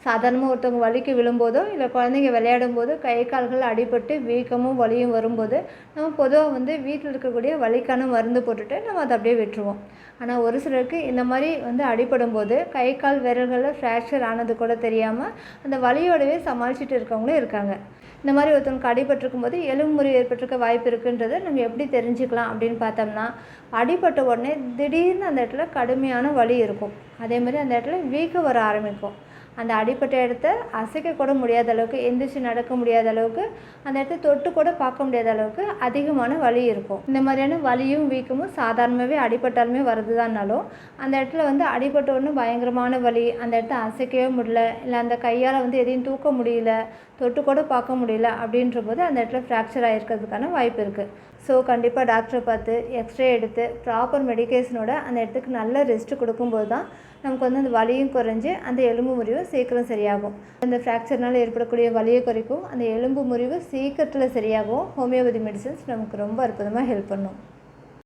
சாதாரணமாக ஒருத்தவங்க வலிக்கு விழும்போதோ இல்லை குழந்தைங்க விளையாடும்போது கை கால்கள் அடிபட்டு வீக்கமும் வலியும் வரும்போது நம்ம பொதுவாக வந்து வீட்டில் இருக்கக்கூடிய வலிக்கான மருந்து போட்டுட்டு நம்ம அதை அப்படியே விட்டுருவோம். ஆனால் ஒரு சிலருக்கு இந்த மாதிரி வந்து அடிபடும் போது கை கால் விரல்களில் ஃப்ராக்சர் ஆனது கூட தெரியாமல் அந்த வலியோடவே சமாளிச்சுட்டு இருக்கவங்களும் இருக்காங்க. இந்த மாதிரி ஒருத்தவங்களுக்கு அடிபட்டிருக்கும் போது எலும்பு முறிவு ஏற்பட்டிருக்க வாய்ப்பு இருக்குன்றதை நம்ம எப்படி தெரிஞ்சுக்கலாம் அப்படின்னு பார்த்தோம்னா, அடிபட்ட உடனே திடீர்னு அந்த இடத்துல கடுமையான வலி இருக்கும். அதே மாதிரி அந்த இடத்துல வீக்கம் வர ஆரம்பிக்கும். அந்த அடிப்பட்ட இடத்த அசைக்க கூட முடியாத அளவுக்கு, எந்திரிச்சு நடக்க முடியாத அளவுக்கு, அந்த இடத்த தொட்டு கூட பார்க்க முடியாத அளவுக்கு அதிகமான வலி இருக்கும். இந்த மாதிரியான வலியும் வீக்கமும் சாதாரணமாகவே அடிபட்டாலுமே வருதுதான்னாலும், அந்த இடத்துல வந்து அடிபட்ட உடனே பயங்கரமான வலி, அந்த இடத்த அசைக்கவே முடியல, இல்லை அந்த கையால் வந்து எதையும் தூக்க முடியல, தொட்டு கூட பார்க்க முடியல அப்படின்ற போது அந்த இடத்துல ஃப்ராக்சர் ஆகிருக்கிறதுக்கான வாய்ப்பு இருக்குது. ஸோ கண்டிப்பாக டாக்டரை பார்த்து எக்ஸ்ரே எடுத்து ப்ராப்பர் மெடிக்கேஷனோட அந்த இடத்துக்கு நல்ல ரெஸ்ட்டு கொடுக்கும்போது தான் நமக்கு வந்து அந்த வலியும் குறைஞ்சி அந்த எலும்பு முறிவு சீக்கிரம் சரியாகும். அந்த ஃப்ராக்சர்னால் ஏற்படக்கூடிய வலியை குறைக்கும், அந்த எலும்பு முறிவு சீக்கிரத்தில் சரியாகும். ஹோமியோபதி மெடிசன்ஸ் நமக்கு ரொம்ப அற்புதமாக ஹெல்ப் பண்ணும்.